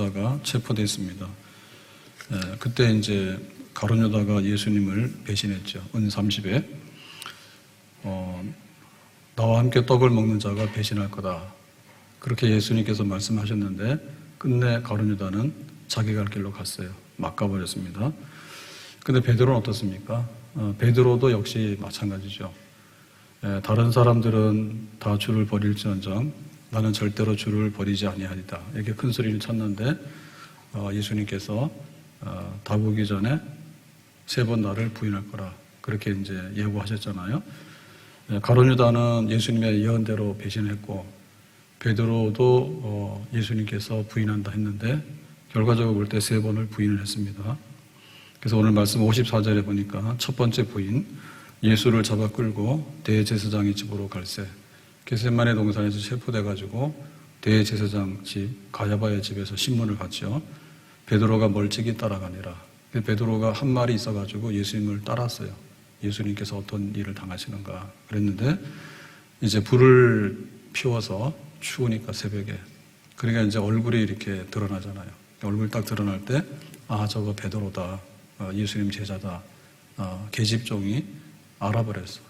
유다가 체포됐습니다. 그때 이제 가룟 유다가 예수님을 배신했죠. 은 30에 나와 함께 떡을 먹는 자가 배신할 거다. 그렇게 예수님께서 말씀하셨는데 끝내 가룟 유다는 자기 갈 길로 갔어요. 막 가버렸습니다. 근데 베드로는 어떻습니까? 베드로도 역시 마찬가지죠. 다른 사람들은 다 주를 버릴지언정 나는 절대로 주를 버리지 아니하리다. 이렇게 큰 소리를 쳤는데 예수님께서 다구기 전에 3번 나를 부인할 거라 그렇게 이제 예고하셨잖아요. 가룟 유다는 예수님의 예언대로 배신했고 베드로도 예수님께서 부인한다 했는데 결과적으로 볼 때 3번을 부인을 했습니다. 그래서 오늘 말씀 54절에 보니까 첫 번째 부인, 예수를 잡아 끌고 대제사장의 집으로 갈새. 겟세마네 동산에서 체포돼가지고 대제사장 집 가야바의 집에서 신문을 받죠. 베드로가 멀찍이 따라가니라. 베드로가 한 말이 있어가지고 예수님을 따랐어요. 예수님께서 어떤 일을 당하시는가 그랬는데 이제 불을 피워서 추우니까 새벽에 그러니까 이제 얼굴이 이렇게 드러나잖아요. 얼굴 딱 드러날 때 저거 베드로다. 예수님 제자다. 계집종이 알아버렸어.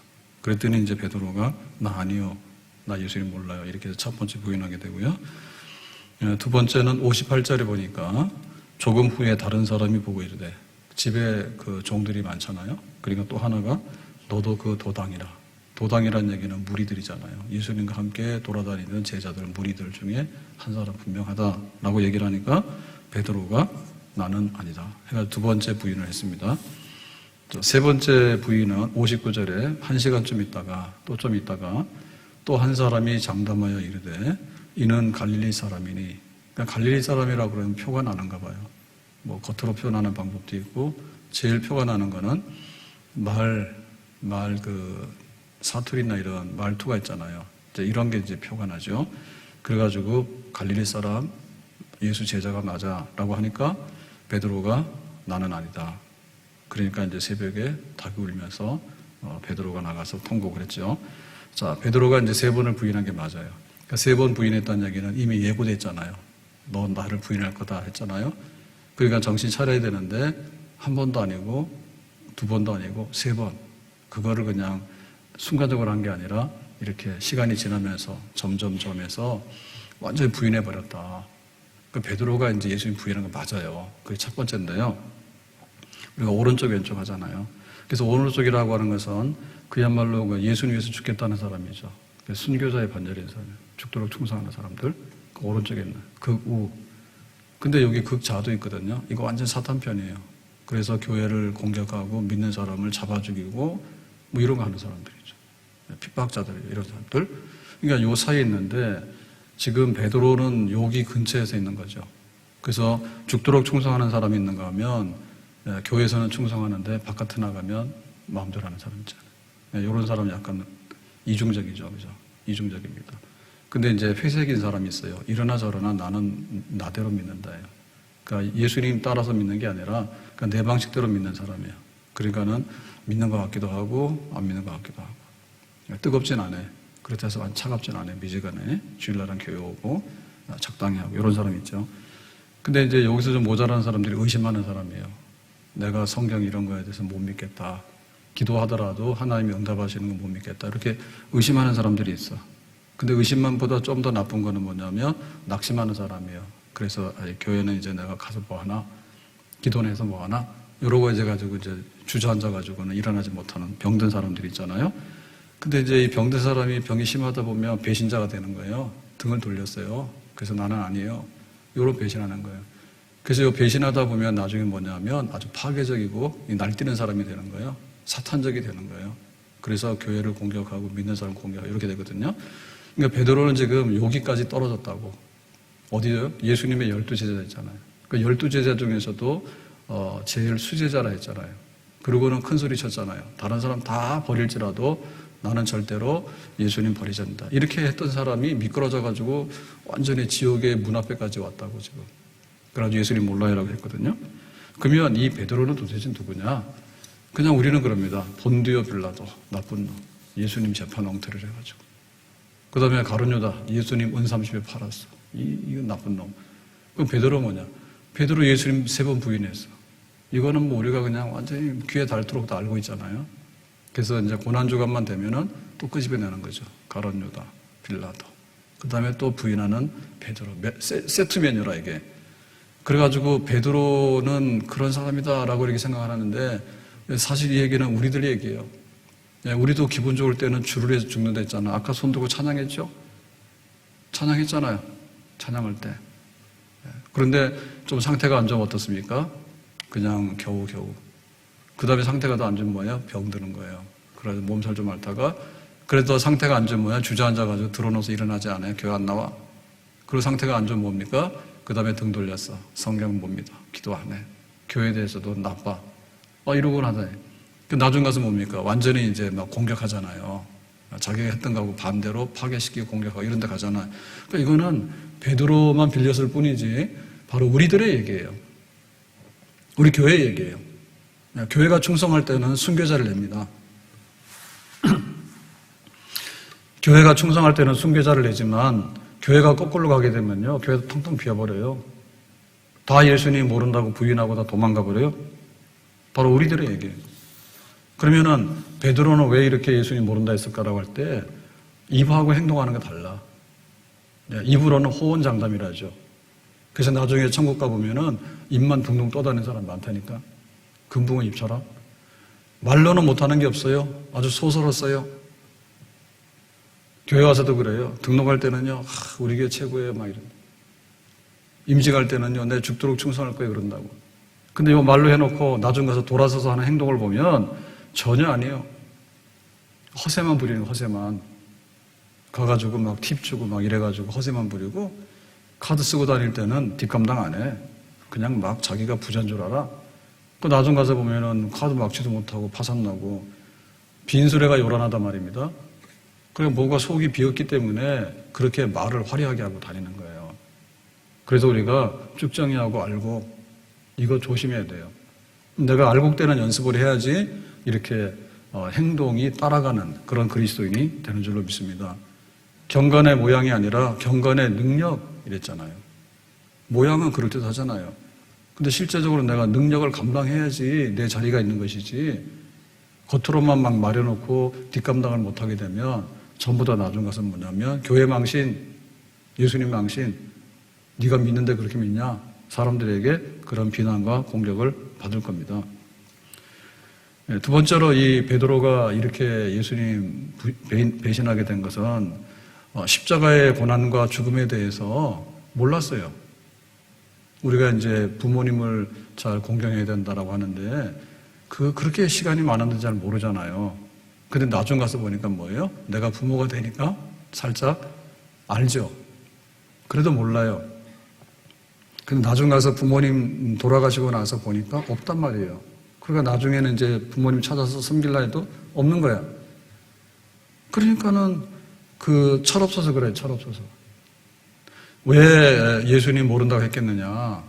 그랬더니 이제 베드로가 나 아니요. 나 예수님 몰라요. 이렇게 해서 첫 번째 부인하게 되고요. 두 번째는 58절에 보니까 조금 후에 다른 사람이 보고 이르되 집에 그 종들이 많잖아요. 그러니까 또 하나가 너도 그 도당이라. 도당이라는 얘기는 무리들이잖아요. 예수님과 함께 돌아다니는 제자들, 무리들 중에 한 사람 분명하다라고 얘기를 하니까 베드로가 나는 아니다. 해가 두 번째 부인을 했습니다. 세 번째 부인은 59절에 1시간쯤 있다가 또 좀 있다가 또 한 사람이 장담하여 이르되 이는 갈릴리 사람이니 그러니까 갈릴리 사람이라고 그러면 표가 나는가 봐요. 뭐 겉으로 표현하는 방법도 있고 제일 표가 나는 거는 그 사투리나 이런 말투가 있잖아요. 이제 이런 게 이제 표가 나죠. 그래가지고 갈릴리 사람 예수 제자가 맞아라고 하니까 베드로가 나는 아니다. 그러니까 이제 새벽에 닭이 울면서 베드로가 나가서 통곡을 했죠. 자, 베드로가 이제 3번을 부인한 게 맞아요. 그러니까 3번 부인했다는 얘기는 이미 예고됐잖아요. 너 나를 부인할 거다 했잖아요. 그러니까 정신 차려야 되는데 한 번도 아니고 2번도 아니고 3번. 그거를 그냥 순간적으로 한 게 아니라 이렇게 시간이 지나면서 점점점해서 완전히 부인해버렸다. 그 베드로가 이제 예수님 부인한 거 맞아요. 그게 첫 번째인데요. 우리가 오른쪽 왼쪽 하잖아요. 그래서 오른쪽이라고 하는 것은 그야말로 예수님 위해서 죽겠다는 사람이죠. 순교자의 반열인 사람, 죽도록 충성하는 사람들. 그 오른쪽에 있는 극우. 근데 여기 극자도 있거든요. 이거 완전 사탄 편이에요. 그래서 교회를 공격하고 믿는 사람을 잡아 죽이고 뭐 이런 거 하는 사람들이죠. 핍박자들 이런 사람들. 그러니까 요 사이에 있는데 지금 베드로는 여기 근처에서 있는 거죠. 그래서 죽도록 충성하는 사람이 있는가 하면 교회에서는 충성하는데 바깥에 나가면 마음대로 하는 사람 있잖아요. 이런 사람은 약간 이중적이죠. 그죠? 이중적입니다. 근데 이제 회색인 사람이 있어요. 이러나 저러나 나는 나대로 믿는다예요. 그러니까 예수님 따라서 믿는 게 아니라 그러니까 내 방식대로 믿는 사람이에요. 그러니까는 믿는 것 같기도 하고 안 믿는 것 같기도 하고 뜨겁진 않아. 그렇다 해서 차갑진 않아. 미지근해. 주일날은 교회 오고 적당히 하고 이런 사람이 있죠. 근데 이제 여기서 좀 모자라는 사람들이 의심하는 사람이에요. 내가 성경 이런 거에 대해서 못 믿겠다. 기도하더라도 하나님이 응답하시는 거 못 믿겠다. 이렇게 의심하는 사람들이 있어. 근데 의심만보다 좀 더 나쁜 거는 뭐냐면 낙심하는 사람이에요. 그래서 교회는 이제 내가 가서 뭐 하나? 기도는 해서 뭐 하나? 이러고 이제 가지고 이제 주저앉아 가지고는 일어나지 못하는 병든 사람들이 있잖아요. 근데 이제 이 병든 사람이 병이 심하다 보면 배신자가 되는 거예요. 등을 돌렸어요. 그래서 나는 아니에요. 이런 배신하는 거예요. 그래서 이 배신하다 보면 나중에 뭐냐면 아주 파괴적이고 날뛰는 사람이 되는 거예요. 사탄적이 되는 거예요. 그래서 교회를 공격하고 믿는 사람 공격하고 이렇게 되거든요. 그러니까 베드로는 지금 여기까지 떨어졌다고. 어디요? 예수님의 12제자 있잖아요. 그 12제자 중에서도 제일 수제자라 했잖아요. 그러고는 큰 소리 쳤잖아요. 다른 사람 다 버릴지라도 나는 절대로 예수님 버리지 않는다. 이렇게 했던 사람이 미끄러져가지고 완전히 지옥의 문 앞에까지 왔다고 지금. 그래가지고 예수님 몰라요라고 했거든요. 그러면 이 베드로는 도대체 누구냐? 그냥 우리는 그럽니다. 본디오 빌라도 나쁜 놈. 예수님 재판 엉터리를 해가지고. 그 다음에 가룟 유다 예수님 은 30에 팔았어. 이건 나쁜 놈. 그럼 베드로 뭐냐? 베드로 예수님 3번 부인했어. 이거는 뭐 우리가 그냥 완전히 귀에 닳도록 다 알고 있잖아요. 그래서 이제 고난주간만 되면은 또 끄집어내는 거죠. 가룟 유다, 빌라도. 그 다음에 또 부인하는 베드로. 세트 메뉴라 이게. 그래가지고 베드로는 그런 사람이다라고 이렇게 생각하는데 사실 이 얘기는 우리들 얘기예요. 우리도 기분 좋을 때는 주를 위해서 죽는다 했잖아. 아까 손 들고 찬양했죠? 찬양했잖아요. 찬양할 때. 그런데 좀 상태가 안 좋으면 어떻습니까? 그냥 겨우겨우. 그 다음에 상태가 더 안 좋으면 뭐예요? 병드는 거예요. 그래서 몸살 좀 앓다가 그래도 상태가 안 좋으면 뭐야? 주저앉아가지고 들어놓아서 일어나지 않아요. 교회 안 나와. 그리고 상태가 안 좋으면 뭡니까? 그 다음에 등 돌렸어. 성경 봅니다. 기도 안 해. 교회에 대해서도 나빠. 이러고 하다니. 나중 가서 뭡니까? 완전히 이제 막 공격하잖아요. 자기가 했던 거하고 반대로 파괴시키고 공격하고 이런 데 가잖아요. 그러니까 이거는 베드로만 빌렸을 뿐이지 바로 우리들의 얘기예요. 우리 교회의 얘기예요. 교회가 충성할 때는 순교자를 냅니다. 교회가 충성할 때는 순교자를 내지만 교회가 거꾸로 가게 되면요. 교회도 텅텅 비어버려요. 다 예수님 모른다고 부인하고 다 도망가 버려요. 바로 우리들의 얘기예요. 그러면은 베드로는 왜 이렇게 예수님 모른다 했을까라고 할 때 입하고 행동하는 게 달라. 입으로는 호언장담이라죠. 그래서 나중에 천국 가보면은 입만 둥둥 떠다니는 사람 많다니까. 금붕어 입처럼. 말로는 못하는 게 없어요. 아주 소설었어요. 교회 와서도 그래요. 등록할 때는요, 우리 교회 최고예요. 막 이런. 임직할 때는요, 내 죽도록 충성할 거예요. 그런다고. 근데 이거 말로 해놓고 나중 가서 돌아서서 하는 행동을 보면 전혀 아니에요. 허세만 부리는 허세만. 가가지고 막 팁 주고 막 이래가지고 허세만 부리고 카드 쓰고 다닐 때는 뒷감당 안 해. 그냥 막 자기가 부자인 줄 알아. 그 나중 가서 보면은 카드 막지도 못하고 파산나고 빈수레가 요란하단 말입니다. 그리고 뭔가 속이 비었기 때문에 그렇게 말을 화려하게 하고 다니는 거예요. 그래서 우리가 쭉정이하고 알고 이거 조심해야 돼요. 내가 알곡되는 연습을 해야지 이렇게 행동이 따라가는 그런 그리스도인이 되는 줄로 믿습니다. 경건의 모양이 아니라 경건의 능력 이랬잖아요. 모양은 그럴듯하잖아요. 근데 실제적으로 내가 능력을 감당해야지 내 자리가 있는 것이지 겉으로만 막 말해놓고 뒷감당을 못하게 되면 전부 다 나중 가서 뭐냐면 교회 망신, 예수님 망신, 네가 믿는데 그렇게 믿냐? 사람들에게 그런 비난과 공격을 받을 겁니다. 두 번째로 이 베드로가 이렇게 예수님 배신하게 된 것은 십자가의 고난과 죽음에 대해서 몰랐어요. 우리가 이제 부모님을 잘 공경해야 된다라고 하는데 그렇게 시간이 많았는지 잘 모르잖아요. 근데 나중 가서 보니까 뭐예요? 내가 부모가 되니까 살짝 알죠. 그래도 몰라요. 근데 나중 가서 부모님 돌아가시고 나서 보니까 없단 말이에요. 그러니까 나중에는 이제 부모님 찾아서 섬길라 해도 없는 거야. 그러니까는 철없어서 그래, 철없어서. 왜 예수님 모른다고 했겠느냐?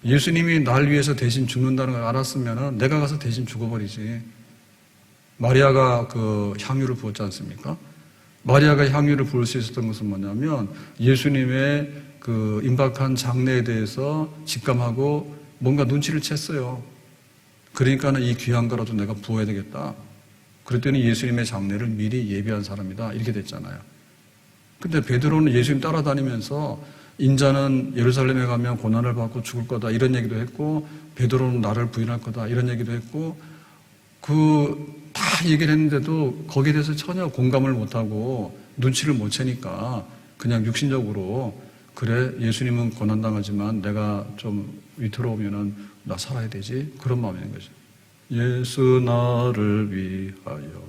예수님이 날 위해서 대신 죽는다는 걸 알았으면 내가 가서 대신 죽어버리지. 마리아가 그 향유를 부었지 않습니까? 마리아가 향유를 부을 수 있었던 것은 뭐냐면 예수님의 그 임박한 장례에 대해서 직감하고 뭔가 눈치를 챘어요. 그러니까는 이 귀한 거라도 내가 부어야 되겠다. 그랬더니 예수님의 장례를 미리 예비한 사람이다. 이렇게 됐잖아요. 근데 베드로는 예수님 따라다니면서 인자는 예루살렘에 가면 고난을 받고 죽을 거다. 이런 얘기도 했고 베드로는 나를 부인할 거다. 이런 얘기도 했고 다 얘기를 했는데도 거기에 대해서 전혀 공감을 못하고 눈치를 못 채니까 그냥 육신적으로 그래 예수님은 고난당하지만 내가 좀 위태로우면은 나 살아야 되지 그런 마음인 거죠. 예수 나를 위하여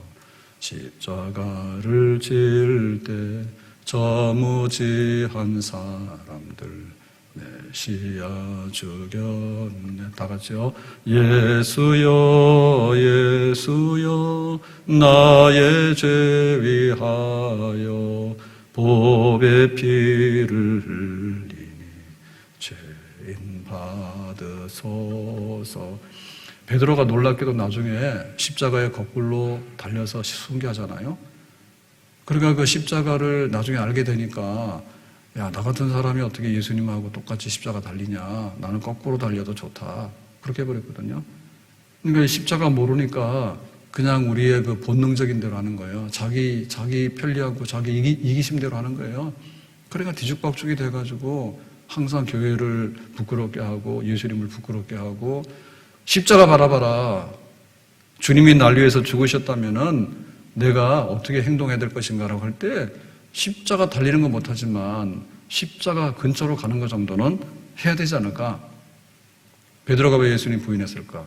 십자가를 질 때 저무지한 사람들 메시아 죽였네. 다 같이요. 예수여 예수여 나의 죄 위하여 보배 피를 흘리니 죄인 받으소서. 베드로가 놀랍게도 나중에 십자가에 거꾸로 달려서 순교하잖아요. 그러니까 그 십자가를 나중에 알게 되니까 야, 나 같은 사람이 어떻게 예수님하고 똑같이 십자가 달리냐. 나는 거꾸로 달려도 좋다. 그렇게 해버렸거든요. 그러니까 십자가 모르니까 그냥 우리의 그 본능적인 대로 하는 거예요. 자기 편리하고 자기 이기심대로 하는 거예요. 그러니까 뒤죽박죽이 돼가지고 항상 교회를 부끄럽게 하고 예수님을 부끄럽게 하고 십자가 바라봐라. 주님이 날 위해서 죽으셨다면은 내가 어떻게 행동해야 될 것인가라고 할 때 십자가 달리는 건 못하지만 십자가 근처로 가는 것 정도는 해야 되지 않을까? 베드로가 왜 예수님 부인했을까?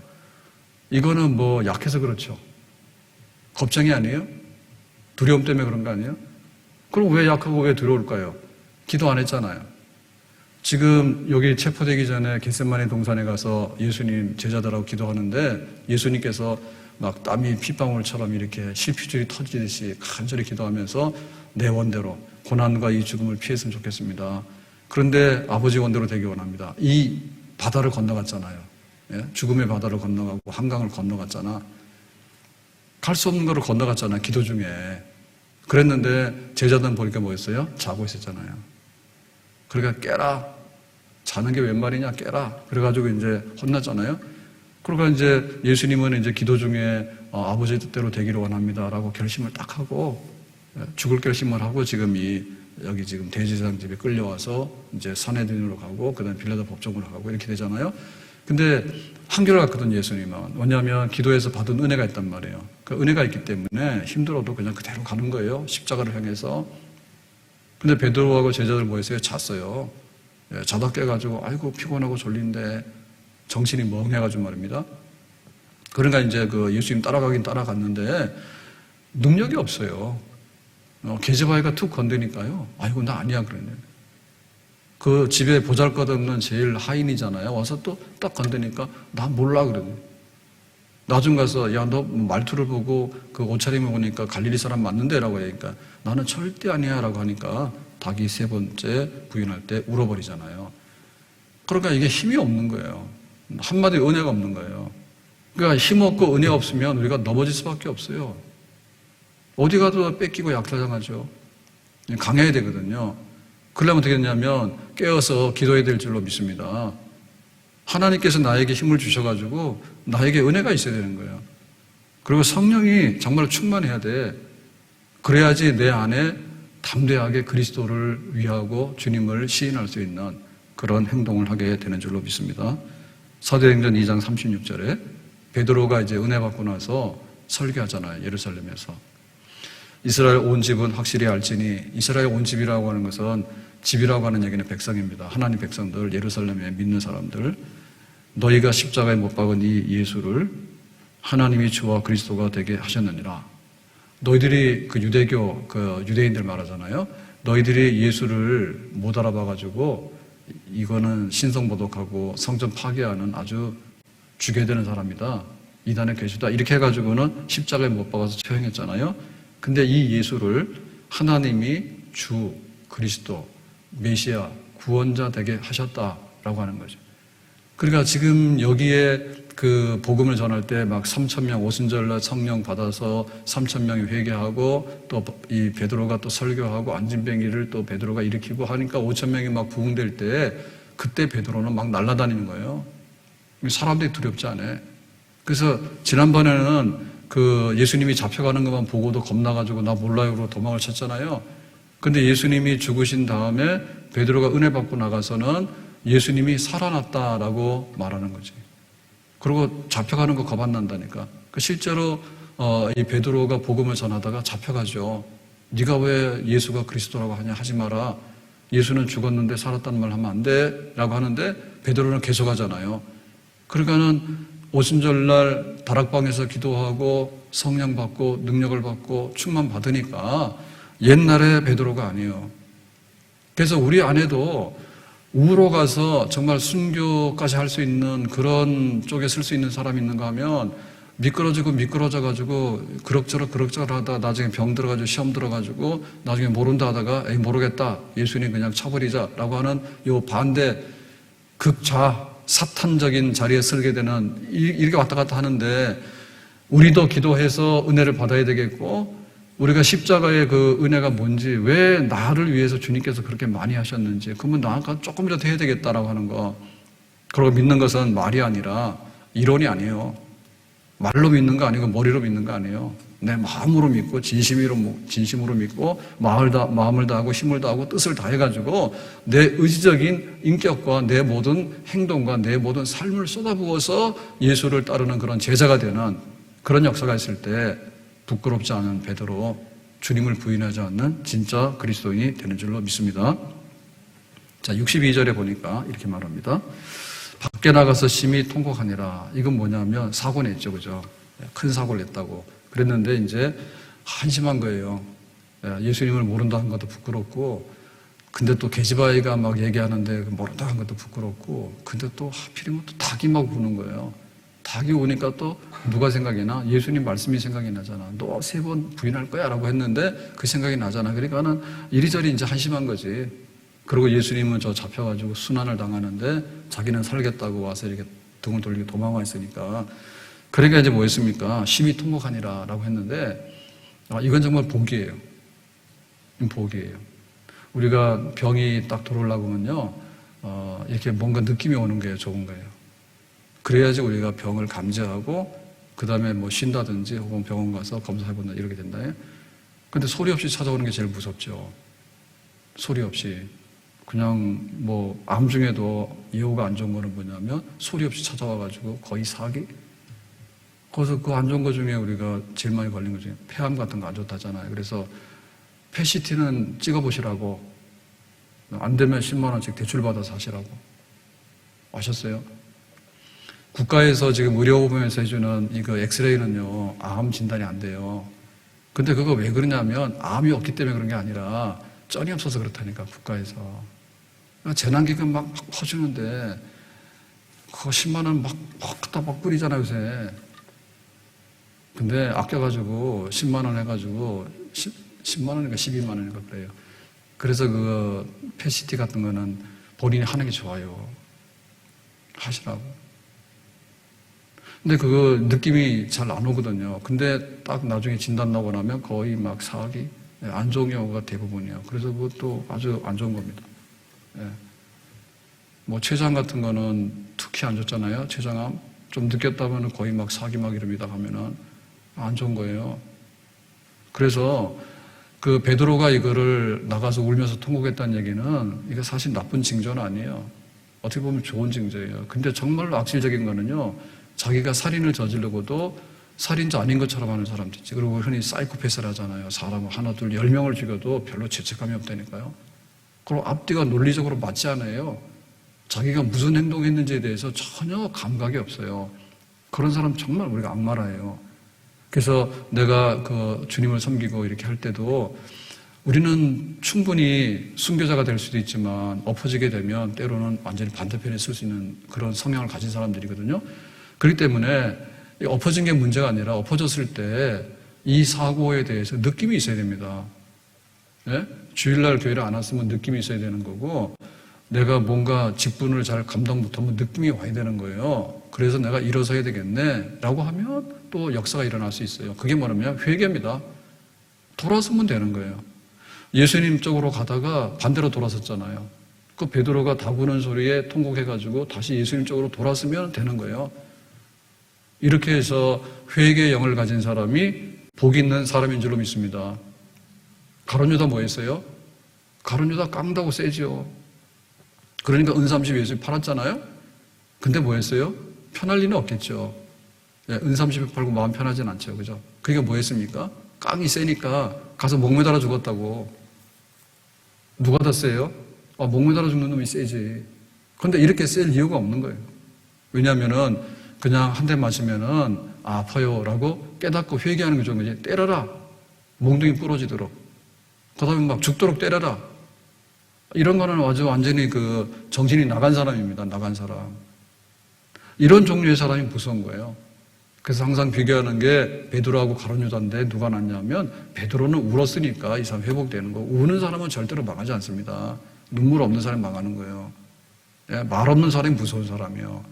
이거는 뭐 약해서 그렇죠. 겁쟁이 아니에요? 두려움 때문에 그런 거 아니에요? 그럼 왜 약하고 왜 두려울까요? 기도 안 했잖아요. 지금 여기 체포되기 전에 겟세마네 동산에 가서 예수님 제자들하고 기도하는데 예수님께서 막 땀이 핏방울처럼 이렇게 실핏줄이 터지듯이 간절히 기도하면서 내 원대로 고난과 이 죽음을 피했으면 좋겠습니다. 그런데 아버지 원대로 되기 원합니다. 이 바다를 건너갔잖아요. 예? 죽음의 바다를 건너가고 한강을 건너갔잖아. 갈 수 없는 거를 건너갔잖아, 기도 중에. 그랬는데 제자들은 보니까 뭐였어요? 자고 있었잖아요. 그러니까 깨라. 자는 게 웬 말이냐, 깨라. 그래가지고 이제 혼났잖아요. 그러니까 이제 예수님은 이제 기도 중에 아버지 뜻대로 되기를 원합니다라고 결심을 딱 하고 죽을 결심을 하고 지금 여기 지금 대제사장 집에 끌려와서 이제 산헤드린으로 가고 그다음에 빌라도 법정으로 가고 이렇게 되잖아요. 근데 한결같거든 예수님은. 왜냐하면 기도에서 받은 은혜가 있단 말이에요. 그 은혜가 있기 때문에 힘들어도 그냥 그대로 가는 거예요. 십자가를 향해서. 근데 베드로하고 제자들 뭐 했어요? 잤어요. 자다 깨가지고 아이고 피곤하고 졸린데 정신이 멍해가지고 말입니다. 그러니까 이제 그 예수님 따라가긴 따라갔는데 능력이 없어요. 계집아이가 툭 건드니까요. 아이고 나 아니야 그러네. 그 집에 보잘것없는 제일 하인이잖아요. 와서 또 딱 건드니까 나 몰라 그러네. 나중 가서 야 너 말투를 보고 그 옷차림을 보니까 갈릴리 사람 맞는데 라고 하니까 나는 절대 아니야 라고 하니까 닭이 세 번째 부인할 때 울어버리잖아요. 그러니까 이게 힘이 없는 거예요. 한마디 은혜가 없는 거예요. 그러니까 힘없고 은혜 없으면 우리가 넘어질 수밖에 없어요. 어디 가도 뺏기고 약탈당하죠. 강해야 되거든요. 그러려면 어떻게 했냐면 깨어서 기도해야 될 줄로 믿습니다. 하나님께서 나에게 힘을 주셔가지고 나에게 은혜가 있어야 되는 거예요. 그리고 성령이 정말 충만해야 돼. 그래야지 내 안에 담대하게 그리스도를 위하고 주님을 시인할 수 있는 그런 행동을 하게 되는 줄로 믿습니다. 사도행전 2장 36절에 베드로가 이제 은혜 받고 나서 설교하잖아요. 예루살렘에서. 이스라엘 온 집은 확실히 알지니, 이스라엘 온 집이라고 하는 것은 집이라고 하는 얘기는 백성입니다. 하나님 백성들, 예루살렘에 믿는 사람들. 너희가 십자가에 못 박은 이 예수를 하나님이 주와 그리스도가 되게 하셨느니라. 너희들이 그 유대교, 그 유대인들 말하잖아요. 너희들이 예수를 못 알아봐가지고 이거는 신성모독하고 성전 파괴하는 아주 죽여야 되는 사람이다. 이단의 괴수다. 이렇게 해가지고는 십자가에 못 박아서 처형했잖아요. 근데 이 예수를 하나님이 주, 그리스도, 메시아, 구원자 되게 하셨다라고 하는 거죠. 그러니까 지금 여기에 그 복음을 전할 때 막 3,000명 오순절날 성령 받아서 3,000명이 회개하고 또 이 베드로가 또 설교하고 안진뱅이를 또 베드로가 일으키고 하니까 5,000명이 막 부흥될 때 그때 베드로는 막 날아다니는 거예요. 사람들이 두렵지 않아요. 그래서 지난번에는 그 예수님이 잡혀가는 것만 보고도 겁나가지고 나 몰라요 그러고 도망을 쳤잖아요. 근데 예수님이 죽으신 다음에 베드로가 은혜 받고 나가서는 예수님이 살아났다라고 말하는 거지. 그리고 잡혀가는 거 겁 안 난다니까. 실제로 이 베드로가 복음을 전하다가 잡혀가죠. 네가 왜 예수가 그리스도라고 하냐 하지 마라. 예수는 죽었는데 살았다는 말 하면 안 돼 라고 하는데 베드로는 계속 하잖아요. 그러니까는 오순절날 다락방에서 기도하고 성령 받고 능력을 받고 충만 받으니까 옛날에 베드로가 아니에요. 그래서 우리 안에도 우로 가서 정말 순교까지 할 수 있는 그런 쪽에 쓸 수 있는 사람이 있는가 하면 미끄러져가지고 그럭저럭 하다 나중에 병 들어가지고 시험 들어가지고 나중에 모른다 하다가 에이 모르겠다 예수님 그냥 쳐버리자라고 하는 요 반대 극좌 사탄적인 자리에 서게 되는 이렇게 왔다 갔다 하는데 우리도 기도해서 은혜를 받아야 되겠고 우리가 십자가의 그 은혜가 뭔지, 왜 나를 위해서 주님께서 그렇게 많이 하셨는지, 그러면 나가 조금이라도 해야 되겠다라고 하는 거. 그리고 믿는 것은 말이 아니라 이론이 아니에요. 말로 믿는 거 아니고 머리로 믿는 거 아니에요. 내 마음으로 믿고 진심으로 믿고 마음을 다하고 힘을 다하고 뜻을 다해가지고 내 의지적인 인격과 내 모든 행동과 내 모든 삶을 쏟아부어서 예수를 따르는 그런 제자가 되는 그런 역사가 있을 때 부끄럽지 않은 베드로, 주님을 부인하지 않는 진짜 그리스도인이 되는 줄로 믿습니다. 자, 62절에 보니까 이렇게 말합니다. 밖에 나가서 심히 통곡하니라. 이건 뭐냐면 사고 냈죠, 그죠? 큰 사고를 냈다고. 그랬는데 이제 한심한 거예요. 예수님을 모른다 한 것도 부끄럽고, 근데 또 계집아이가 막 얘기하는데 모른다 한 것도 부끄럽고, 근데 또 하필이면 또 닭이 막 우는 거예요. 닭이 우니까 또 누가 생각이 나? 예수님 말씀이 생각이 나잖아. 너 3번 부인할 거야 라고 했는데 그 생각이 나잖아. 그러니까는 이리저리 이제 한심한 거지. 그리고 예수님은 저 잡혀가지고 순환을 당하는데 자기는 살겠다고 와서 이렇게 등을 돌리고 도망와 있으니까. 그러니까 이제 뭐 했습니까? 심히 통곡하니라 라고 했는데, 이건 정말 복이에요. 복이에요. 우리가 병이 딱 들어오려고 하면요, 이렇게 뭔가 느낌이 오는 게 좋은 거예요. 그래야지 우리가 병을 감지하고, 그 다음에 뭐 쉰다든지 혹은 병원 가서 검사해본다 이렇게 된다. 근데 소리 없이 찾아오는 게 제일 무섭죠. 소리 없이. 그냥 뭐 암 중에도 예후가 안 좋은 거는 뭐냐면 소리 없이 찾아와가지고 거의 사기? 그래서 그 안 좋은 거 중에 우리가 제일 많이 걸린 거 중에 폐암 같은 거 안 좋다잖아요. 그래서 펫CT는 찍어보시라고, 안 되면 10만 원씩 대출받아서 하시라고. 아셨어요? 국가에서 지금 의료보험에서 해주는 이거 엑스레이는요, 암 진단이 안 돼요. 근데 그거 왜 그러냐면 암이 없기 때문에 그런 게 아니라 쩐이 없어서 그렇다니까, 국가에서. 재난기금 막 퍼주는데 그거 10만 원 막 갖다 막 뿌리잖아요, 요새. 근데 아껴가지고 10만 원 해가지고 10만 원인가 12만 원인가 그래요. 그래서 그 펫CT 같은 거는 본인이 하는 게 좋아요. 하시라고. 근데 그거 느낌이 잘 안 오거든요. 근데 딱 나중에 진단 나고 나면 거의 막 사기, 안 좋은 경우가 대부분이에요. 그래서 그것도 아주 안 좋은 겁니다. 뭐 췌장 같은 거는 특히 안 좋잖아요. 췌장암. 좀 느꼈다면 거의 막 사기 막 이럽니다 하면은 안 좋은 거예요. 그래서 그 베드로가 이거를 나가서 울면서 통곡했다는 얘기는 이게 사실 나쁜 징조는 아니에요. 어떻게 보면 좋은 징조예요. 근데 정말로 악질적인 거는요, 자기가 살인을 저지르고도 살인자 아닌 것처럼 하는 사람도 있지. 그리고 흔히 사이코패스를 하잖아요. 사람을 하나, 둘, 10명을 죽여도 별로 죄책감이 없다니까요. 그리고 앞뒤가 논리적으로 맞지 않아요. 자기가 무슨 행동을 했는지에 대해서 전혀 감각이 없어요. 그런 사람 정말 우리가 악마라예요. 그래서 내가 그 주님을 섬기고 이렇게 할 때도 우리는 충분히 순교자가 될 수도 있지만 엎어지게 되면 때로는 완전히 반대편에 쓸 수 있는 그런 성향을 가진 사람들이거든요. 그렇기 때문에 엎어진 게 문제가 아니라 엎어졌을 때 이 사고에 대해서 느낌이 있어야 됩니다. 네? 주일날 교회를 안 왔으면 느낌이 있어야 되는 거고, 내가 뭔가 직분을 잘 감당 못하면 느낌이 와야 되는 거예요. 그래서 내가 일어서야 되겠네 라고 하면 또 역사가 일어날 수 있어요. 그게 뭐냐면 회개입니다. 돌아서면 되는 거예요. 예수님 쪽으로 가다가 반대로 돌아섰잖아요. 그 베드로가 다구는 소리에 통곡해가지고 다시 예수님 쪽으로 돌아서면 되는 거예요. 이렇게 해서 회개의 영을 가진 사람이 복 있는 사람인 줄로 믿습니다. 가룟 유다 뭐 했어요? 가룟 유다 깡다고 세죠. 그러니까 은30 예수님 팔았잖아요. 근데 뭐 했어요? 편할 리는 없겠죠. 은30에 팔고 마음 편하진 않죠. 그죠? 그러니까 뭐 했습니까? 깡이 세니까 가서 목 매달아 죽었다고. 누가 더 세요? 목 매달아 죽는 놈이 세지. 그런데 이렇게 셀 이유가 없는 거예요. 왜냐하면은 그냥 한 대 맞으면은 아파요 라고 깨닫고 회개하는 게 좋은 거지. 때려라. 몽둥이 부러지도록. 그 다음에 막 죽도록 때려라. 이런 거는 아주 완전히 그 정신이 나간 사람입니다. 나간 사람. 이런 종류의 사람이 무서운 거예요. 그래서 항상 비교하는 게 베드로하고 가룟 유다인데 누가 낫냐면 베드로는 울었으니까 이 사람 회복되는 거. 우는 사람은 절대로 망하지 않습니다. 눈물 없는 사람이 망하는 거예요. 말 없는 사람이 무서운 사람이에요.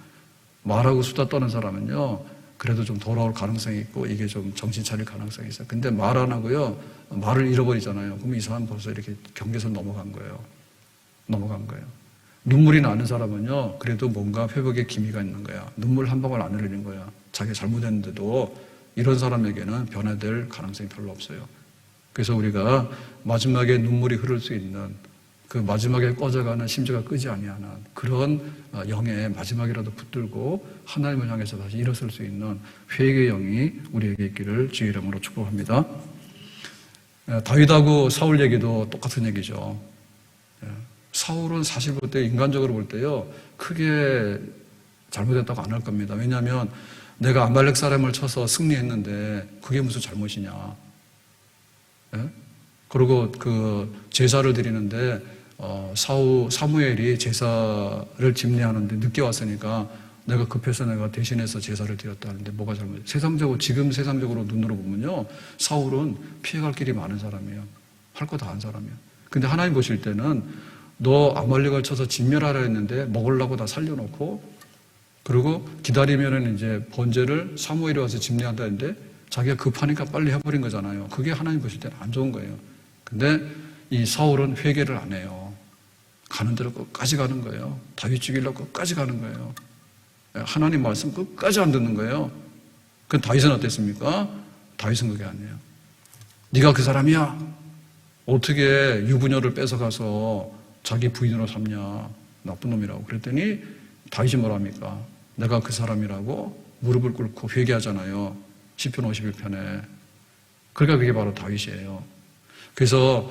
말하고 수다 떠는 사람은요, 그래도 좀 돌아올 가능성이 있고 이게 좀 정신 차릴 가능성이 있어요. 근데 말 안 하고요. 말을 잃어버리잖아요. 그럼 이 사람 벌써 이렇게 경계선 넘어간 거예요. 넘어간 거예요. 눈물이 나는 사람은요. 그래도 뭔가 회복의 기미가 있는 거야. 눈물 한 방울 안 흘리는 거야. 자기가 잘못했는데도 이런 사람에게는 변화될 가능성이 별로 없어요. 그래서 우리가 마지막에 눈물이 흐를 수 있는 그 마지막에 꺼져가는 심지가 끄지 아니하는 그런 영의 마지막이라도 붙들고 하나님을 향해서 다시 일어설 수 있는 회개의 영이 우리에게 있기를 주의 이름으로 축복합니다. 다윗하고 사울 얘기도 똑같은 얘기죠. 사울은 사실 볼 때 인간적으로 볼 때요 크게 잘못했다고 안 할 겁니다. 왜냐하면 내가 아말렉 사람을 쳐서 승리했는데 그게 무슨 잘못이냐. 그리고 그 제사를 드리는데 사무엘이 제사를 집례하는데 늦게 왔으니까 내가 급해서 내가 대신해서 제사를 드렸다 하는데 뭐가 잘못이에요? 지금 세상적으로 눈으로 보면요 사울은 피해갈 길이 많은 사람이에요. 할 거 다 한 사람이에요. 근데 하나님 보실 때는 너 아말렉을 쳐서 진멸하라 했는데 먹으려고 다 살려놓고 그리고 기다리면은 이제 번제를 사무엘이 와서 집례한다 했는데 자기가 급하니까 빨리 해버린 거잖아요. 그게 하나님 보실 때는 안 좋은 거예요. 근데 이 사울은 회개를 안 해요. 가는 대로 끝까지 가는 거예요. 다윗 죽이려고 끝까지 가는 거예요. 하나님 말씀 끝까지 안 듣는 거예요. 그 다윗은 어땠습니까? 다윗은 그게 아니에요. 네가 그 사람이야. 어떻게 유부녀를 뺏어가서 자기 부인으로 삼냐. 나쁜 놈이라고. 그랬더니 다윗이 뭐랍니까? 내가 그 사람이라고 무릎을 꿇고 회개하잖아요. 시편 51편에. 그러니까 그게 바로 다윗이에요. 그래서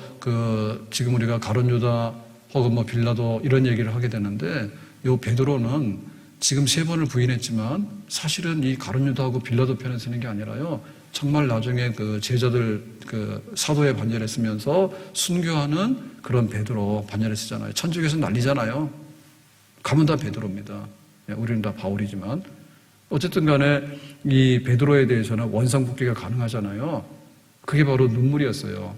지금 우리가 가룟 유다 혹은 뭐 빌라도 이런 얘기를 하게 되는데 요 베드로는 지금 3번을 부인했지만 사실은 이 가룟 유다하고 빌라도 편에 서는 게 아니라요. 정말 나중에 그 제자들 사도에 반열에 쓰면서 순교하는 그런 베드로 반열에 쓰잖아요. 천주교에서 난리잖아요. 가면 다 베드로입니다. 우리는 다 바울이지만 어쨌든 간에 이 베드로에 대해서는 원상복귀가 가능하잖아요. 그게 바로 눈물이었어요.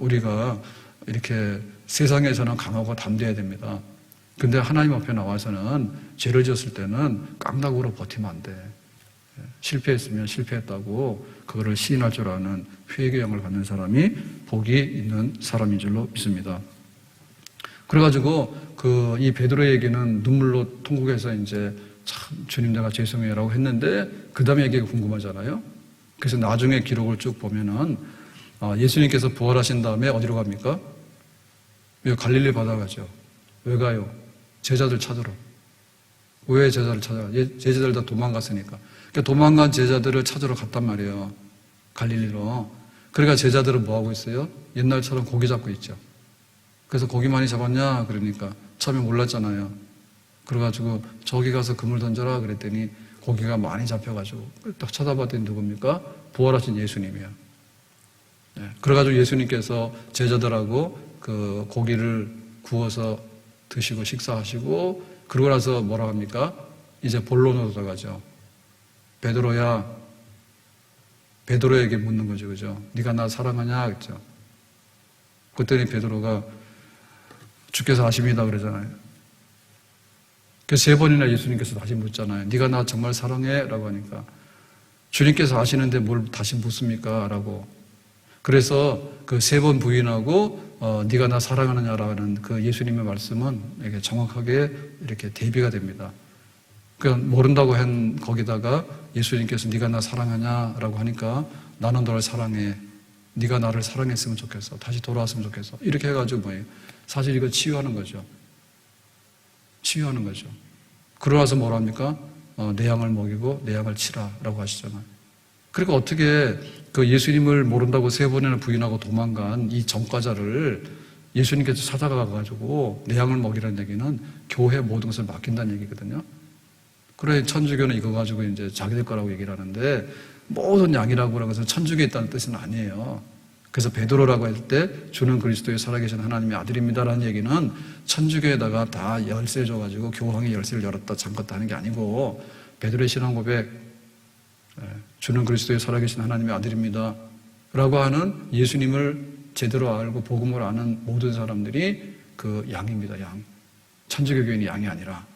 우리가 이렇게 세상에서는 강하고 담대해야 됩니다. 근데 하나님 앞에 나와서는 죄를 지었을 때는 깡다구로 버티면 안 돼. 실패했으면 실패했다고 그거를 시인할 줄 아는 회개의 영을 갖는 사람이 복이 있는 사람인 줄로 믿습니다. 그래가지고 이 베드로의 얘기는 눈물로 통곡해서 이제 참 주님 내가 죄송해요라고 했는데 그 다음에 얘기가 궁금하잖아요. 그래서 나중에 기록을 쭉 보면은 예수님께서 부활하신 다음에 어디로 갑니까? 갈릴리 바다 가죠. 왜 가요? 제자들 찾으러. 왜 제자를 찾아가? 제자들 다 도망갔으니까. 그러니까 도망간 제자들을 찾으러 갔단 말이에요. 갈릴리로. 그러니까 제자들은 뭐 하고 있어요? 옛날처럼 고기 잡고 있죠. 그래서 고기 많이 잡았냐? 그러니까 처음에 몰랐잖아요. 그래가지고 저기 가서 그물 던져라 그랬더니 고기가 많이 잡혀가지고 딱 쳐다봤더니 누굽니까? 부활하신 예수님이에요. 그래가지고 예수님께서 제자들하고 그 고기를 구워서 드시고 식사하시고 그러고 나서 뭐라 합니까? 이제 본론으로 들어가죠. 베드로야, 베드로에게 묻는 거죠, 그죠? 네가 나 사랑하냐, 그죠? 그랬더니 베드로가 주께서 아십니다 그러잖아요. 그래서 3번이나 예수님께서 다시 묻잖아요. 네가 나 정말 사랑해? 라고 하니까 주님께서 아시는데 뭘 다시 묻습니까? 라고. 그래서 그 3번 부인하고 네가 나 사랑하느냐라는 그 예수님의 말씀은 이렇게 정확하게 이렇게 대비가 됩니다. 그러니까 모른다고 한 거기다가 예수님께서 네가 나 사랑하냐라고 하니까 나는 너를 사랑해. 네가 나를 사랑했으면 좋겠어. 다시 돌아왔으면 좋겠어. 이렇게 해가지고 뭐예요? 사실 이거 치유하는 거죠. 치유하는 거죠. 그러고 나서 뭐라 합니까? 내 양을 먹이고 내 양을 치라라고 하시잖아요. 그러니까 어떻게 그 예수님을 모른다고 3번이나 부인하고 도망간 이 전과자를 예수님께서 찾아가가지고 내 양을 먹이라는 얘기는 교회 모든 것을 맡긴다는 얘기거든요. 그래 천주교는 이거 가지고 이제 자기들 거라고 얘기를 하는데 모든 양이라고 해서 천주교에 있다는 뜻은 아니에요. 그래서 베드로라고 할 때 주는 그리스도의 살아계신 하나님의 아들입니다라는 얘기는 천주교에다가 다 열쇠 줘가지고 교황이 열쇠를 열었다 잠갔다 하는 게 아니고 베드로의 신앙 고백 주는 그리스도의 살아계신 하나님의 아들입니다 라고 하는 예수님을 제대로 알고 복음을 아는 모든 사람들이 그 양입니다. 양. 천주교 교인이 양이 아니라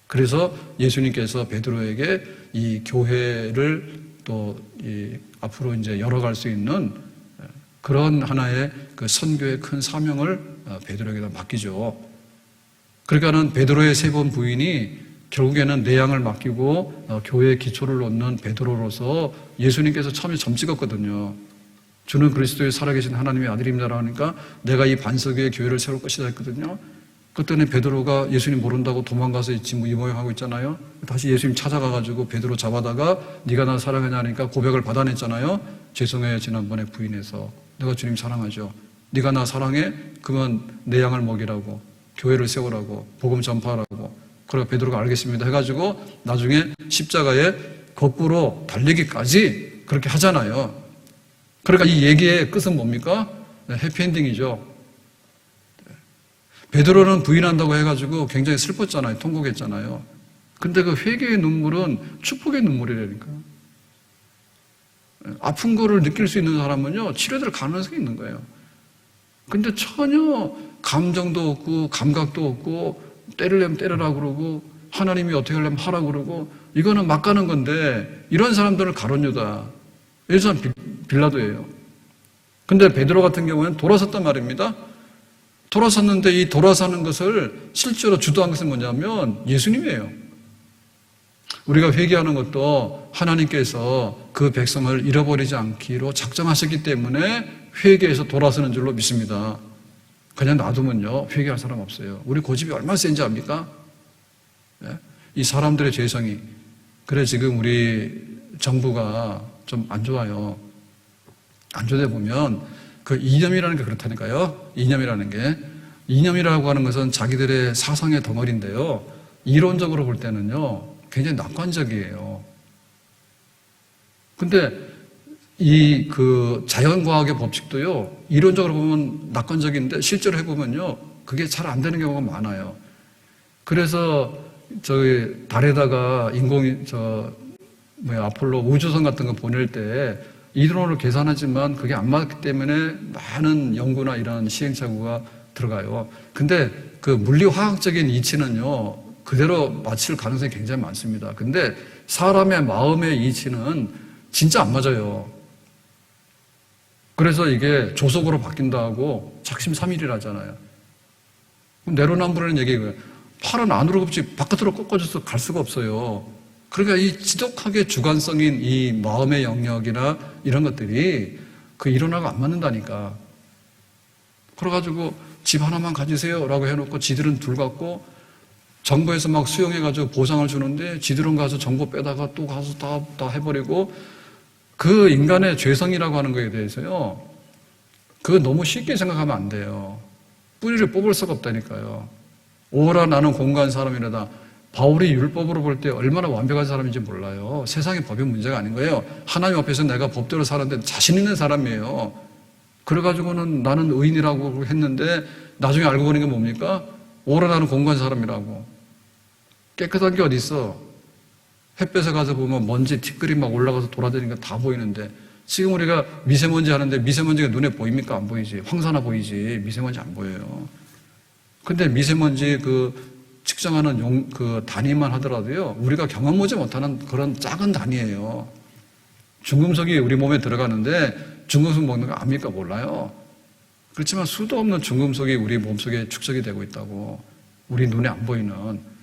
그래서 예수님께서 베드로에게 이 교회를 또 앞으로 이제 열어갈 수 있는 그런 하나의 그 선교의 큰 사명을 베드로에게다 맡기죠. 그러니까는 베드로의 세 번 부인이 결국에는 내 양을 맡기고 교회의 기초를 놓는 베드로로서 예수님께서 처음에 점 찍었거든요. 주는 그리스도의 살아계신 하나님의 아들입니다라고 하니까 내가 이 반석 위에 교회를 세울 것이다 했거든요. 그때는 베드로가 예수님 모른다고 도망가서 지금 이 모양하고 있잖아요. 다시 예수님 찾아가가지고 베드로 잡아다가 네가 나 사랑하냐 하니까 고백을 받아냈잖아요. 죄송해요, 지난번에 부인해서. 내가 주님 사랑하죠. 네가 나 사랑해? 그러면 내 양을 먹이라고, 교회를 세우라고, 복음 전파하라고. 그러고 베드로가 알겠습니다 해가지고 나중에 십자가에 거꾸로 달리기까지 그렇게 하잖아요. 그러니까 이 얘기의 끝은 뭡니까? 해피엔딩이죠. 베드로는 부인한다고 해가지고 굉장히 슬펐잖아요. 통곡했잖아요. 근데 그 회개의 눈물은 축복의 눈물이라니까요. 아픈 거를 느낄 수 있는 사람은요, 치료될 가능성이 있는 거예요. 근데 전혀 감정도 없고, 감각도 없고, 때리려면 때려라 그러고, 하나님이 어떻게 하려면 하라 그러고, 이거는 막 가는 건데, 이런 사람들을 가론 유다. 이 사람 빌라도예요. 근데 베드로 같은 경우에는 돌아섰단 말입니다. 돌아섰는데 이 돌아서는 것을 실제로 주도한 것은 뭐냐면 예수님이에요. 우리가 회개하는 것도 하나님께서 그 백성을 잃어버리지 않기로 작정하셨기 때문에 회개해서 돌아서는 줄로 믿습니다. 그냥 놔두면요, 회개할 사람 없어요. 우리 고집이 얼마나 센지 압니까? 이 사람들의 죄성이. 그래, 지금 우리 정부가 좀 안 좋아요. 안 좋다 보면 그 이념이라는 게 그렇다니까요. 이념이라고 하는 것은 자기들의 사상의 덩어리인데요. 이론적으로 볼 때는요, 굉장히 낙관적이에요. 근데 이 그 자연과학의 법칙도요, 이론적으로 보면 낙관적인데 실제로 해보면요, 그게 잘 안 되는 경우가 많아요. 그래서 저기 달에다가 아폴로 우주선 같은 거 보낼 때 이론으로 계산하지만 그게 안 맞기 때문에 많은 연구나 이런 시행착오가 들어가요. 근데 그 물리화학적인 이치는요, 그대로 맞출 가능성이 굉장히 많습니다. 근데 사람의 마음의 이치는 진짜 안 맞아요. 그래서 이게 조속으로 바뀐다고 작심삼일이라잖아요. 내로남불이라는 얘기예요. 팔은 안으로 굽지 바깥으로 꺾어져서 갈 수가 없어요. 그러니까 이 지독하게 주관성인 이 마음의 영역이나 이런 것들이 그 이론하고 안 맞는다니까. 그래가지고 집 하나만 가지세요 라고 해놓고 지들은 둘 갖고 정부에서 막 수용해가지고 보상을 주는데 지들은 가서 정보 빼다가 또 가서 다 해버리고, 그 인간의 죄성이라고 하는 거에 대해서요, 그거 너무 쉽게 생각하면 안 돼요. 뿌리를 뽑을 수가 없다니까요. 오라 나는 공고한 사람이라다. 바울이 율법으로 볼 때 얼마나 완벽한 사람인지 몰라요. 세상의 법이 문제가 아닌 거예요. 하나님 앞에서 내가 법대로 살았는데 자신 있는 사람이에요. 그래가지고는 나는 의인이라고 했는데 나중에 알고 보는 게 뭡니까? 오라 나는 공고한 사람이라고. 깨끗한 게 어디 있어? 햇볕에 가서 보면 먼지 티끌이 막 올라가서 돌아다니는 거 다 보이는데, 지금 우리가 미세먼지 하는데 미세먼지가 눈에 보입니까? 안 보이지. 황사나 보이지. 미세먼지 안 보여요. 근데 미세먼지 측정하는 그 단위만 하더라도요, 우리가 경험하지 못하는 그런 작은 단위예요. 중금속이 우리 몸에 들어가는데 중금속 먹는 거 압니까? 몰라요. 그렇지만 수도 없는 중금속이 우리 몸속에 축적이 되고 있다고. 우리 눈에 안 보이는.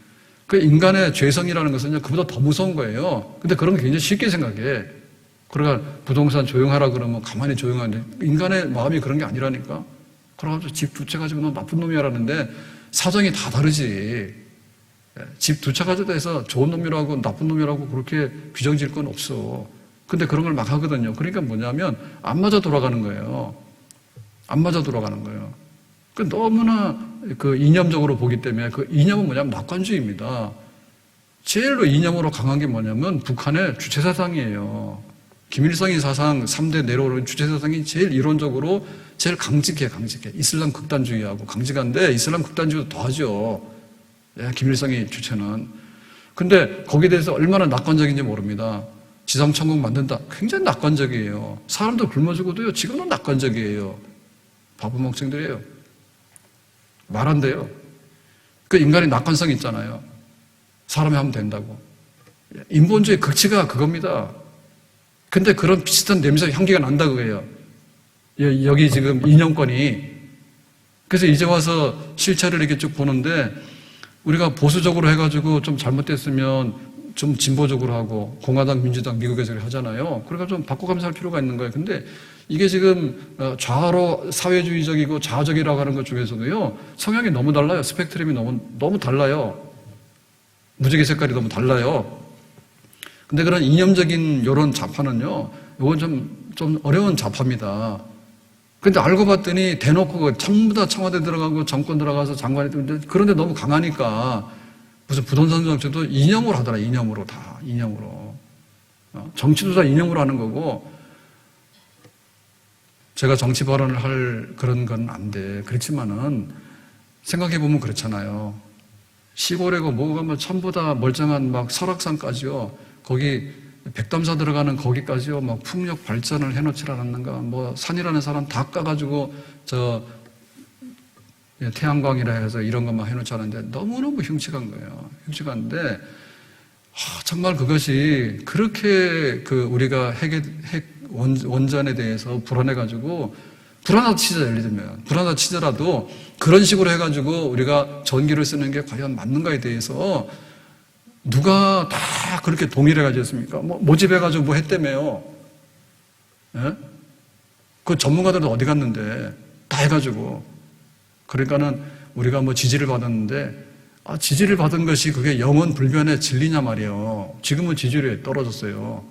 그 인간의 죄성이라는 것은 그보다 더 무서운 거예요. 근데 그런 거 굉장히 쉽게 생각해. 그러니까 부동산 조용하라 그러면 가만히 조용한데, 인간의 마음이 그런 게 아니라니까. 그래가지고 집 두 채 가지고 너 나쁜 놈이라는데 사정이 다 다르지. 집 두 채 가지고 해서 좋은 놈이라고 나쁜 놈이라고 그렇게 규정 지을 건 없어. 근데 그런 걸 막 하거든요. 그러니까 뭐냐면 안 맞아 돌아가는 거예요. 안 맞아 돌아가는 거예요. 그 너무나 그 이념적으로 보기 때문에, 그 이념은 뭐냐면 낙관주의입니다. 제일로 이념으로 강한 게 뭐냐면 북한의 주체사상이에요. 김일성이 사상 3대 내려오는 주체사상이 제일 이론적으로 제일 강직해. 이슬람 극단주의하고 강직한데 이슬람 극단주의도 더하죠. 김일성이 주체는. 근데 거기에 대해서 얼마나 낙관적인지 모릅니다. 지상천국 만든다. 굉장히 낙관적이에요. 사람들 굶어 죽어도요, 지금도 낙관적이에요. 바보 멍청들이에요. 말 안 돼요. 그 인간이 낙관성이 있잖아요. 사람이 하면 된다고. 인본주의 극치가 그겁니다. 근데 그런 비슷한 냄새, 향기가 난다 그거예요. 여기 지금 이념권이. 그래서 이제 와서 실체를 이렇게 쭉 보는데 우리가 보수적으로 해가지고 좀 잘못됐으면 좀 진보적으로 하고 공화당, 민주당, 미국에서 하잖아요. 그러니까 좀 바꿔가면서 할 필요가 있는 거예요. 근데 이게 지금 좌로 사회주의적이고 좌적이라고 하는 것 중에서도요, 성향이 너무 달라요. 스펙트럼이 너무 달라요. 무지개 색깔이 너무 달라요. 근데 그런 이념적인 이런 좌파는요, 이건 좀 어려운 좌파입니다. 근데 알고 봤더니 대놓고 전부 다 청와대 들어가고 정권 들어가서 장관이 되는데 그런데 너무 강하니까 무슨 부동산 정책도 이념으로 하더라. 이념으로 다. 이념으로. 정치도 다 이념으로 하는 거고 제가 정치 발언을 할 그런 건 안 돼. 그렇지만은 생각해보면 그렇잖아요. 시골에고 뭐가 뭐 전부 다 멀쩡한 막 설악산까지요. 거기 백담사 들어가는 거기까지요. 막 풍력 발전을 해놓지 않았는가. 뭐 산이라는 사람 다 까가지고 태양광이라 해서 이런 것만 해놓지 않았는데 너무너무 흉측한 거예요. 흉측한데 정말 그것이 그렇게 우리가 핵 원전에 대해서 불안해가지고 불안하다 치자, 예를 들면 불안하다 치더라도 그런 식으로 해가지고 우리가 전기를 쓰는 게 과연 맞는가에 대해서 누가 다 그렇게 동의를 해가지고 했습니까? 모집해가지고 뭐 했다며요. 예? 그 전문가들도 어디 갔는데 다 해가지고. 그러니까는 우리가 뭐 지지를 받았는데 지지를 받은 것이 그게 영원 불변의 진리냐 말이에요. 지금은 지지율이 떨어졌어요.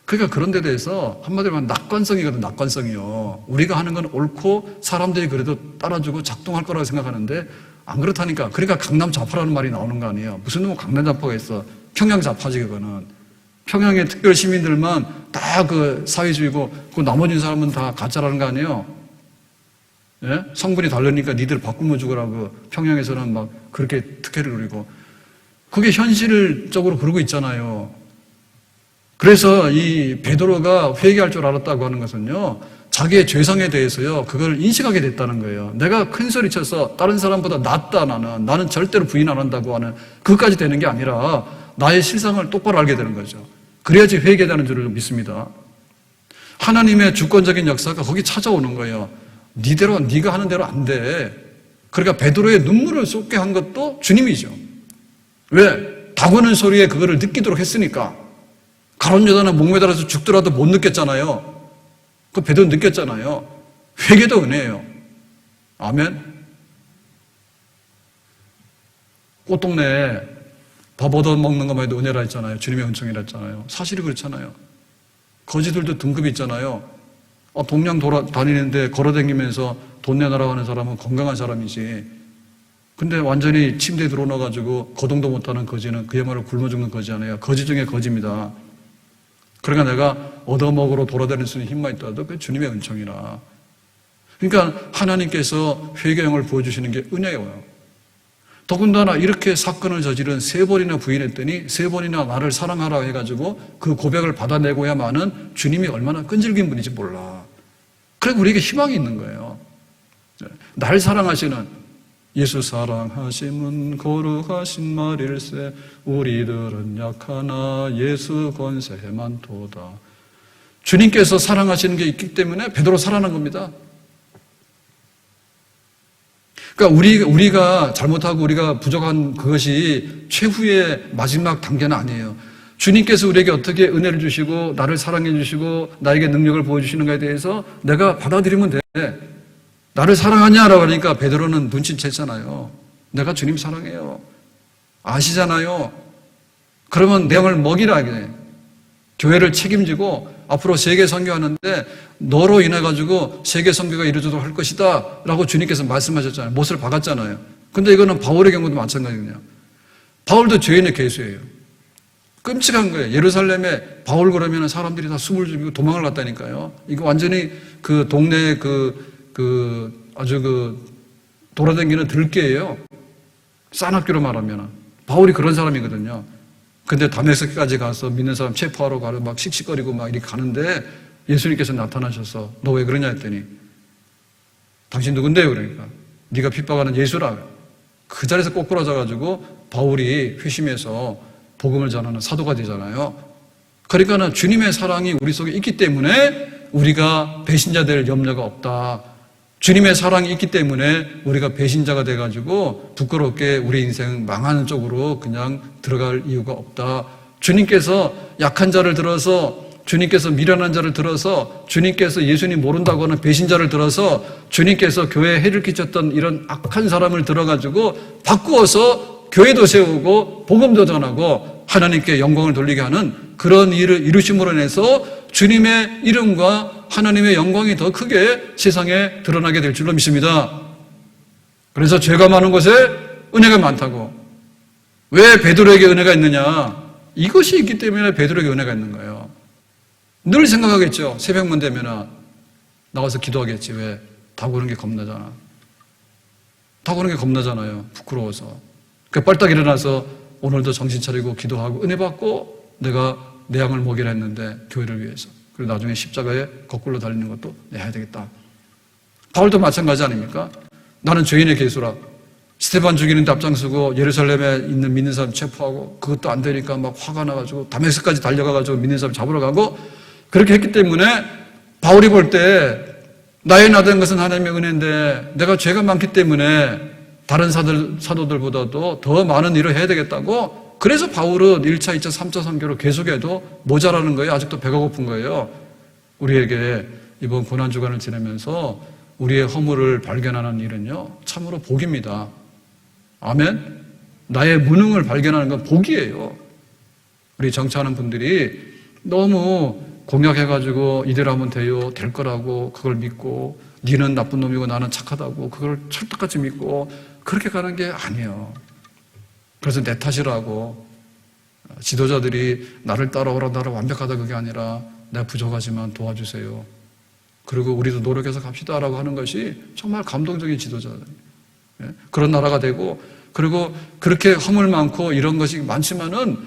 그러니까 그런 데 대해서 한마디로 말하면 낙관성이거든, 낙관성이요. 우리가 하는 건 옳고 사람들이 그래도 따라주고 작동할 거라고 생각하는데 안 그렇다니까. 그러니까 강남 좌파라는 말이 나오는 거 아니에요. 무슨 놈의 강남 좌파가 있어. 평양 좌파지 그거는. 평양의 특별 시민들만 다 그 사회주의고 그 나머지 사람은 다 가짜라는 거 아니에요. 예? 성분이 다르니까 니들 바꾸면 죽으라고 평양에서는 막 그렇게 특혜를 누리고 그게 현실적으로 그러고 있잖아요. 그래서 이 베드로가 회개할 줄 알았다고 하는 것은요, 자기의 죄성에 대해서요, 그걸 인식하게 됐다는 거예요. 내가 큰 소리 쳐서 다른 사람보다 낫다 나는 절대로 부인 안 한다고 하는 그것까지 되는 게 아니라 나의 실상을 똑바로 알게 되는 거죠. 그래야지 회개되는 줄을 믿습니다. 하나님의 주권적인 역사가 거기 찾아오는 거예요. 니대로 네가 하는 대로 안 돼. 그러니까 베드로의 눈물을 쏟게 한 것도 주님이죠. 왜? 다구는 소리에 그거를 느끼도록 했으니까. 가론 여자는 목매달아서 죽더라도 못 느꼈잖아요. 그 베드로 느꼈잖아요. 회개도 은혜예요. 아멘. 꽃동네에 밥 얻어먹는 것만 해도 은혜라 했잖아요. 주님의 은총이라 했잖아요. 사실이 그렇잖아요. 거지들도 등급이 있잖아요. 동양 다니는데 걸어다니면서 돈 내놔라고 하는 사람은 건강한 사람이지. 근데 완전히 침대에 들어넣어가지고 거동도 못하는 거지는 그야말로 굶어 죽는 거지잖아요. 거지 중에 거지입니다. 그러니까 내가 얻어먹으러 돌아다닐 수 있는 힘만 있더라도 그게 주님의 은총이라. 그러니까 하나님께서 회개형을 보여주시는 게 은혜예요. 더군다나 이렇게 사건을 저지른 3번이나 부인했더니 3번이나 나를 사랑하라 해가지고 그 고백을 받아내고야만은 주님이 얼마나 끈질긴 분인지 몰라. 그래서 우리에게 희망이 있는 거예요. 날 사랑하시는 예수 사랑하심은 거룩하신 말일세 우리들은 약하나 예수 권세만 도다. 주님께서 사랑하시는 게 있기 때문에 베드로 살아난 겁니다. 그러니까 우리가 잘못하고 우리가 부족한 그것이 최후의 마지막 단계는 아니에요. 주님께서 우리에게 어떻게 은혜를 주시고 나를 사랑해 주시고 나에게 능력을 보여주시는가에 대해서 내가 받아들이면 돼. 나를 사랑하냐라고 하니까 베드로는 눈치챘잖아요. 내가 주님 사랑해요. 아시잖아요. 그러면 내용을 먹이라. 교회를 책임지고 앞으로 세계 선교하는데 너로 인해 가지고 세계 선교가 이루어지도록 할 것이다 라고 주님께서 말씀하셨잖아요. 못을 박았잖아요. 근데 이거는 바울의 경우도 마찬가지거든요. 바울도 죄인의 계수예요. 끔찍한 거예요. 예루살렘에 바울 그러면 사람들이 다 숨을 죽이고 도망을 갔다니까요. 이거 완전히 그 동네 아주 돌아다니는 들깨예요. 싼학교로 말하면. 바울이 그런 사람이거든요. 근데 다메섹까지 가서 믿는 사람 체포하러 가고 막 씩씩거리고 막 이렇게 가는데 예수님께서 나타나셔서 너 왜 그러냐 했더니 당신 누군데요? 그러니까 네가 핍박하는 예수라. 그 자리에서 꼬꾸라져가지고 바울이 회심해서 복음을 전하는 사도가 되잖아요. 그러니까는 주님의 사랑이 우리 속에 있기 때문에 우리가 배신자 될 염려가 없다. 주님의 사랑이 있기 때문에 우리가 배신자가 돼가지고 부끄럽게 우리 인생 망하는 쪽으로 그냥 들어갈 이유가 없다. 주님께서 약한 자를 들어서, 주님께서 미련한 자를 들어서, 주님께서 예수님 모른다고 하는 배신자를 들어서, 주님께서 교회에 해를 끼쳤던 이런 악한 사람을 들어가지고 바꾸어서 교회도 세우고 복음도 전하고 하나님께 영광을 돌리게 하는 그런 일을 이루심으로 인해서 주님의 이름과 하나님의 영광이 더 크게 세상에 드러나게 될 줄로 믿습니다. 그래서 죄가 많은 곳에 은혜가 많다고. 왜 베드로에게 은혜가 있느냐? 이것이 있기 때문에 베드로에게 은혜가 있는 거예요. 늘 생각하겠죠. 새벽만 되면 나와서 기도하겠지. 왜? 다구는 게 겁나잖아. 다구는 게 겁나잖아요. 부끄러워서. 그러니까 빨딱 일어나서 오늘도 정신 차리고 기도하고 은혜 받고 내가 내 양을 먹이라 했는데 교회를 위해서. 그리고 나중에 십자가에 거꾸로 달리는 것도 내야 되겠다. 바울도 마찬가지 아닙니까? 나는 죄인의 개수라. 스데반 죽이는데 앞장서고 예루살렘에 있는 믿는 사람 체포하고 그것도 안 되니까 막 화가 나가지고 다메섹까지 달려가가지고 믿는 사람 잡으러 가고 그렇게 했기 때문에 바울이 볼 때 나의 나된 것은 하나님의 은혜인데 내가 죄가 많기 때문에 다른 사도들보다도 더 많은 일을 해야 되겠다고. 그래서 바울은 1차, 2차, 3차 선교로 계속해도 모자라는 거예요. 아직도 배가 고픈 거예요. 우리에게 이번 고난주간을 지내면서 우리의 허물을 발견하는 일은요, 참으로 복입니다. 아멘? 나의 무능을 발견하는 건 복이에요. 우리 정치하는 분들이 너무 공약해가지고 이대로 하면 돼요, 될 거라고 그걸 믿고 니는 나쁜 놈이고 나는 착하다고 그걸 철떡같이 믿고 그렇게 가는 게 아니에요. 그래서 내 탓이라고 지도자들이 나를 따라오라, 나를 완벽하다 그게 아니라 내가 부족하지만 도와주세요. 그리고 우리도 노력해서 갑시다라고 하는 것이 정말 감동적인 지도자들. 그런 나라가 되고, 그리고 그렇게 허물 많고 이런 것이 많지만은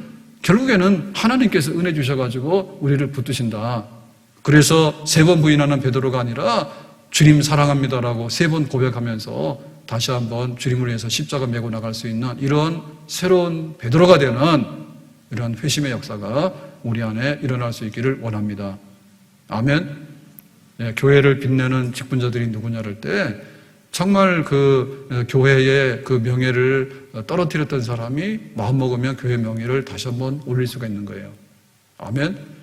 결국에는 하나님께서 은혜 주셔가지고 우리를 붙드신다. 그래서 3번 부인하는 베드로가 아니라 주님 사랑합니다라고 3번 고백하면서 다시 한번 주님을 위해서 십자가 메고 나갈 수 있는 이런 새로운 베드로가 되는 이런 회심의 역사가 우리 안에 일어날 수 있기를 원합니다. 아멘. 교회를 빛내는 직분자들이 누구냐를 때 정말 그 교회의 그 명예를 떨어뜨렸던 사람이 마음먹으면 교회 명예를 다시 한번 올릴 수가 있는 거예요. 아멘.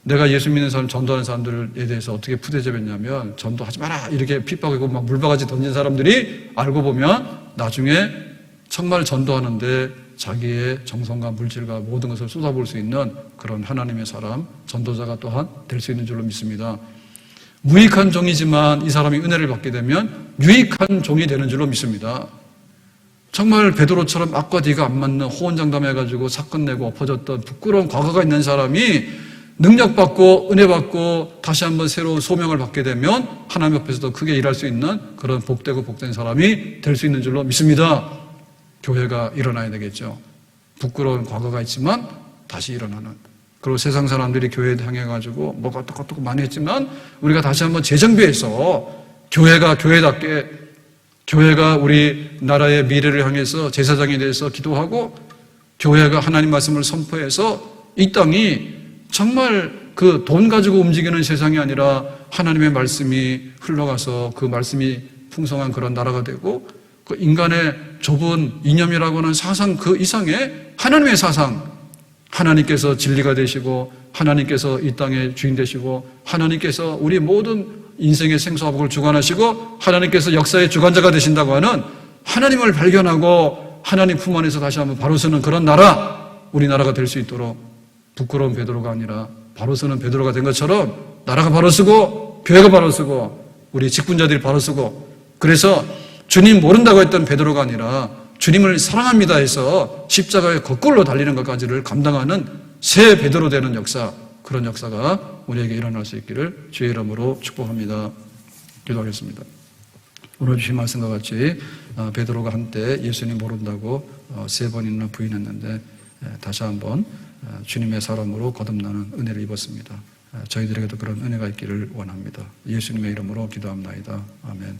내가 예수 믿는 사람, 전도하는 사람들에 대해서 어떻게 푸대접했냐면 전도하지 마라 이렇게 핍박하고 막 물바가지 던진 사람들이 알고 보면 나중에 정말 전도하는데 자기의 정성과 물질과 모든 것을 쏟아부을 수 있는 그런 하나님의 사람, 전도자가 또한 될 수 있는 줄로 믿습니다. 무익한 종이지만 이 사람이 은혜를 받게 되면 유익한 종이 되는 줄로 믿습니다. 정말 베드로처럼 앞과 뒤가 안 맞는 호언장담해가지고 사건 내고 엎어졌던 부끄러운 과거가 있는 사람이 능력받고 은혜받고 다시 한번 새로운 소명을 받게 되면 하나님 앞에서 더 크게 일할 수 있는 그런 복되고 복된 사람이 될 수 있는 줄로 믿습니다. 교회가 일어나야 되겠죠. 부끄러운 과거가 있지만 다시 일어나는. 그리고 세상 사람들이 교회에 향해가지고 뭐가 어떻고 많이 했지만 우리가 다시 한번 재정비해서 교회가 교회답게, 교회가 우리 나라의 미래를 향해서 제사장에 대해서 기도하고 교회가 하나님 말씀을 선포해서 이 땅이 정말 그 돈 가지고 움직이는 세상이 아니라 하나님의 말씀이 흘러가서 그 말씀이 풍성한 그런 나라가 되고 그 인간의 좁은 이념이라고 하는 사상 그 이상의 하나님의 사상, 하나님께서 진리가 되시고 하나님께서 이 땅의 주인 되시고 하나님께서 우리 모든 인생의 생사화복을 주관하시고 하나님께서 역사의 주관자가 되신다고 하는 하나님을 발견하고 하나님 품 안에서 다시 한번 바로 서는 그런 나라, 우리나라가 될 수 있도록 부끄러운 베드로가 아니라 바로 서는 베드로가 된 것처럼 나라가 바로 서고 교회가 바로 서고 우리 직분자들이 바로 서고, 그래서 주님 모른다고 했던 베드로가 아니라 주님을 사랑합니다 해서 십자가에 거꾸로 달리는 것까지를 감당하는 새 베드로 되는 역사, 그런 역사가 우리에게 일어날 수 있기를 주의 이름으로 축복합니다. 기도하겠습니다. 오늘 주신 말씀과 같이 베드로가 한때 예수님 모른다고 3번이나 부인했는데 다시 한번 주님의 사람으로 거듭나는 은혜를 입었습니다. 저희들에게도 그런 은혜가 있기를 원합니다. 예수님의 이름으로 기도합나이다. 아멘.